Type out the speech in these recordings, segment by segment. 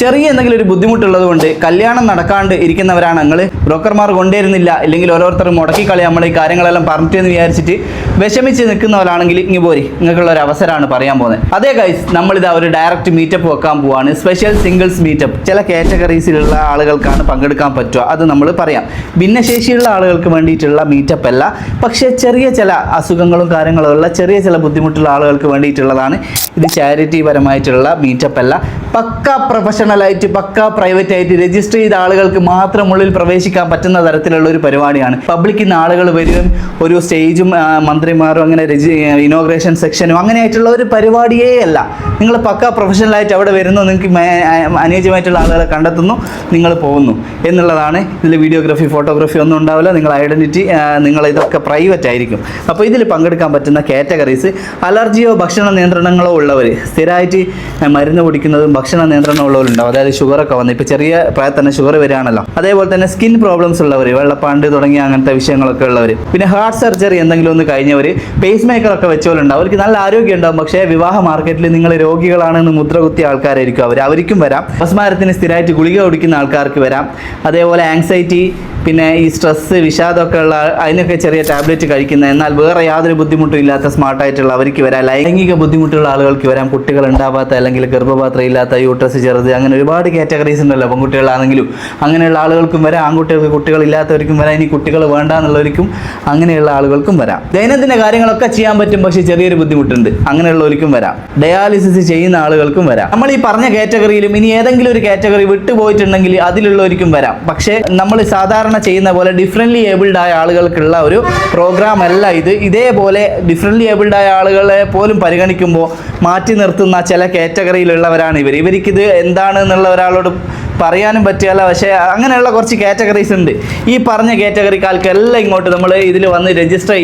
ചെറിയ എന്തെങ്കിലും ഒരു ബുദ്ധിമുട്ടുള്ളത് കൊണ്ട് കല്യാണം നടക്കാണ്ട് ഇരിക്കുന്നവരാണ് ഞങ്ങൾ. ബ്രോക്കർമാർ കൊണ്ടുവരുന്നില്ല, ഇല്ലെങ്കിൽ ഓരോരുത്തർ മുടക്കിക്കളി നമ്മൾ ഈ കാര്യങ്ങളെല്ലാം പറഞ്ഞിട്ടെന്ന് വിചാരിച്ചിട്ട് വിഷമിച്ച് നിൽക്കുന്നവരാണെങ്കിൽ ഇങ്ങ് പോരി, നിങ്ങൾക്കുള്ള ഒരു അവസരമാണ് പറയാൻ പോകുന്നത്. അതേ ഗൈസ്, നമ്മളിതാ ഒരു ഡയറക്റ്റ് മീറ്റപ്പ് വെക്കാൻ പോവാണ്. Special singles meetup. ചില കാറ്റഗറീസിലുള്ള ആളുകൾക്കാണ് പങ്കെടുക്കാൻ പറ്റുക, അത് നമ്മൾ പറയാം. ഭിന്നശേഷിയുള്ള ആളുകൾക്ക് വേണ്ടിയിട്ടുള്ള മീറ്റപ്പ് അല്ല, പക്ഷേ ചെറിയ ചില അസുഖങ്ങളും കാര്യങ്ങളും ഉള്ള ചെറിയ ചില ബുദ്ധിമുട്ടുള്ള ആളുകൾക്ക് വേണ്ടിയിട്ടുള്ളതാണ് ഇത്. ചാരിറ്റി പരമായിട്ടുള്ള മീറ്റപ്പ് അല്ല, പക്ക പ്രൊഫഷണലായിട്ട് പക്ക പ്രൈവറ്റ് ആയിട്ട് രജിസ്റ്റർ ചെയ്ത ആളുകൾക്ക് മാത്രം ഉള്ളിൽ പ്രവേശിക്കാൻ പറ്റുന്ന തരത്തിലുള്ള ഒരു പരിപാടിയാണ്. പബ്ലിക്കിൽ നിന്ന് ആളുകൾ വരും, ഒരു സ്റ്റേജും മന്ത്രിമാരും അങ്ങനെ ഇനോഗ്രേഷൻ സെക്ഷനും അങ്ങനെയായിട്ടുള്ള ഒരു പരിപാടിയേ അല്ല. നിങ്ങൾ പക്ക പ്രൊഫഷണലായിട്ട് അവിടെ വരുന്നു, നിങ്ങൾക്ക് അനുയോജ്യമായിട്ടുള്ള ആളുകളെ കണ്ടെത്തുന്നു, നിങ്ങൾ പോകുന്നു എന്നുള്ളതാണ്. ഇതിൽ വീഡിയോഗ്രാഫി ഫോട്ടോഗ്രാഫി ഒന്നും ഉണ്ടാവില്ല. നിങ്ങൾ ഐഡൻറ്റിറ്റി നിങ്ങൾ ഇതൊക്കെ പ്രൈവറ്റ് ആയിരിക്കും. അപ്പോൾ ഇതിൽ പങ്കെടുക്കാൻ പറ്റുന്ന കാറ്റഗറീസ് അലർജിയോ ഭക്ഷണ നിയന്ത്രണങ്ങളോ ഉള്ളവർ, സ്ഥിരമായിട്ട് മരുന്ന് കുടിക്കുന്നതും ഭക്ഷണ നിയന്ത്രണം ഉള്ളവരുണ്ടാവും. അതായത് ഷുഗറൊക്കെ വന്ന് ഇപ്പോൾ ചെറിയ പ്രായത്തിൽ തന്നെ ഷുഗർ വരികയാണല്ലോ. അതേപോലെ തന്നെ സ്കിൻ പ്രോബ്ലംസ് ഉള്ളവർ, വെള്ളപ്പാണ്ട് തുടങ്ങിയ അങ്ങനത്തെ വിഷയങ്ങളൊക്കെ ഉള്ളവർ, പിന്നെ ഹാർട്ട് സർജറി എന്തെങ്കിലും ഒന്ന് കഴിഞ്ഞവർ, പേസ് മേക്കറൊക്കെ വെച്ചവരുണ്ടാവും. അവർക്ക് നല്ല ആരോഗ്യം ഉണ്ടാവും, പക്ഷേ വിവാഹ മാർക്കറ്റിൽ നിങ്ങൾ രോഗികളാണെന്ന് മുദ്ര കുത്തിയ ആൾക്കാരായിരിക്കും അവർക്കും വരാം. അപസ്മാരത്തിന് സ്ഥിരമായിട്ട് ഗുളിക കുടിക്കുന്ന ആൾക്കാർക്ക് വരാം. അതേപോലെ ആങ്സൈറ്റി, പിന്നെ ഈ സ്ട്രെസ്സ്, വിഷാദമൊക്കെ ഉള്ള അതിനൊക്കെ ചെറിയ ടാബ്ലറ്റ് കഴിക്കുന്ന എന്നാൽ വേറെ യാതൊരു ബുദ്ധിമുട്ടും ഇല്ലാത്ത സ്മാർട്ടായിട്ടുള്ള അവർക്ക് വരാം. ലൈംഗിക ബുദ്ധിമുട്ടുള്ള ആളുകൾക്ക് വരാം. കുട്ടികൾ ഉണ്ടാവാത്ത അല്ലെങ്കിൽ ഗർഭപാത്രം ഇല്ലാത്ത, യൂട്രസ് ചെറുത്, അങ്ങനെ ഒരുപാട് കാറ്റഗറീസ് ഉണ്ടല്ലോ. പെൺകുട്ടികളാണെങ്കിലും അങ്ങനെയുള്ള ആളുകൾക്കും വരാം. ആൺകുട്ടികൾക്ക് കുട്ടികളില്ലാത്തവർക്കും വരാം. ഇനി കുട്ടികൾ വേണ്ട എന്നുള്ളവർക്കും അങ്ങനെയുള്ള ആളുകൾക്കും വരാം. ദൈനംദിന കാര്യങ്ങളൊക്കെ ചെയ്യാൻ പറ്റും, പക്ഷേ ചെറിയൊരു ബുദ്ധിമുട്ടുണ്ട്, അങ്ങനെയുള്ളവർക്കും വരാം. ഡയാലിസിസ് ചെയ്യുന്ന ആളുകൾക്കും വരാം. നമ്മൾ ഈ പറഞ്ഞ കാറ്റഗറിയിലും ഇനി ഏതെങ്കിലും ഒരു കാറ്റഗറി വിട്ടുപോയിട്ടുണ്ടെങ്കിൽ അതിലുള്ളവർക്കും വരാം. പക്ഷേ നമ്മൾ സാധാരണ ചെയ്യുന്ന പോലെ ഡിഫറൻ്റ്ലി ഏബിൾഡ് ആയ ആളുകൾക്കുള്ള ഒരു പ്രോഗ്രാം അല്ല ഇത്. ഇതേപോലെ ഡിഫറൻ്റ്ലി ഏബിൾഡ് ആയ ആളുകളെ പോലും പരിഗണിക്കുമ്പോൾ മാറ്റി നിർത്തുന്ന ചില കാറ്റഗറിയിലുള്ളവരാണ് ഇവർക്കിത് എന്താണെന്നുള്ള ഒരാളോട് പറയാനും പറ്റിയല്ല. പക്ഷേ അങ്ങനെയുള്ള കുറച്ച് കാറ്റഗറീസ് ഉണ്ട്. ഈ പറഞ്ഞ കാറ്റഗറിക്കാർക്കെല്ലാം ഇങ്ങോട്ട് നമ്മൾ ഇതിൽ വന്ന് രജിസ്റ്റർ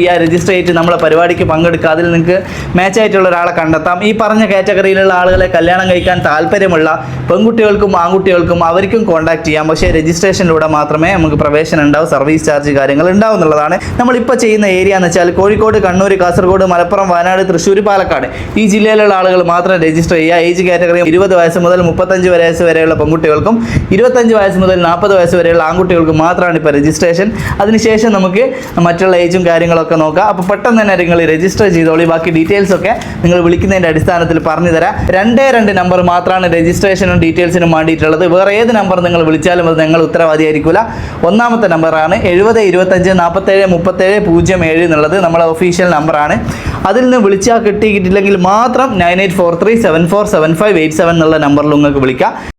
ചെയ്തിട്ട് നമ്മളെ പരിപാടിക്ക് പങ്കെടുക്കുക. അതിൽ നിങ്ങൾക്ക് മാച്ചായിട്ടുള്ള ഒരാളെ കണ്ടെത്താം. ഈ പറഞ്ഞ കാറ്റഗറിയിലുള്ള ആളുകളെ കല്യാണം കഴിക്കാൻ താല്പര്യമുള്ള പെൺകുട്ടികൾക്കും ആൺകുട്ടികൾക്കും അവർക്കും കോൺടാക്ട് ചെയ്യാം. പക്ഷേ രജിസ്ട്രേഷനിലൂടെ മാത്രമേ നമുക്ക് പ്രവേശനം ഉണ്ടാവും. സർവീസ് ചാർജ് കാര്യങ്ങൾ ഉണ്ടാവും എന്നുള്ളതാണ്. നമ്മളിപ്പോൾ ചെയ്യുന്ന ഏരിയ എന്ന് വെച്ചാൽ കോഴിക്കോട്, കണ്ണൂർ, കാസർഗോഡ്, മലപ്പുറം, വയനാട്, തൃശ്ശൂർ, പാലക്കാട് ഈ ജില്ലയിലുള്ള ആളുകൾ മാത്രം രജിസ്റ്റർ ചെയ്യുക. ഏജ് കാറ്റഗറി 20 വയസ്സ് മുതൽ 35 വയസ്സ് വരെയുള്ള പെൺകുട്ടികൾക്കും 25 വയസ്സ് മുതൽ 40 വയസ്സ് വരെയുള്ള ആൺകുട്ടികൾക്ക് മാത്രമാണ് ഇപ്പോൾ രജിസ്ട്രേഷൻ. അതിനുശേഷം നമുക്ക് മറ്റുള്ള ഏജും കാര്യങ്ങളൊക്കെ നോക്കാം. അപ്പോൾ പെട്ടെന്ന് തന്നെ നിങ്ങൾ രജിസ്റ്റർ ചെയ്തോളി. ബാക്കി ഡീറ്റെയിൽസൊക്കെ നിങ്ങൾ വിളിക്കുന്നതിൻ്റെ അടിസ്ഥാനത്തിൽ പറഞ്ഞു തരാം. 2 നമ്പർ മാത്രമാണ് രജിസ്ട്രേഷനും ഡീറ്റെയിൽസിനും വേണ്ടിയിട്ടുള്ളത്. വേറെ ഏത് നമ്പർ നിങ്ങൾ വിളിച്ചാലും അത് നിങ്ങൾ ഉത്തരവാദിയായിരിക്കില്ല. ഒന്നാമത്തെ നമ്പറാണ് 70 25 47 37 07 എന്നുള്ളത് നമ്മളെ ഒഫീഷ്യൽ നമ്പറാണ്. അതിൽ നിന്ന് വിളിച്ചാൽ കിട്ടിയിട്ടില്ലെങ്കിൽ മാത്രം 9843747587 എന്നുള്ള നമ്പറിൽ നിങ്ങൾക്ക് വിളിക്കാം.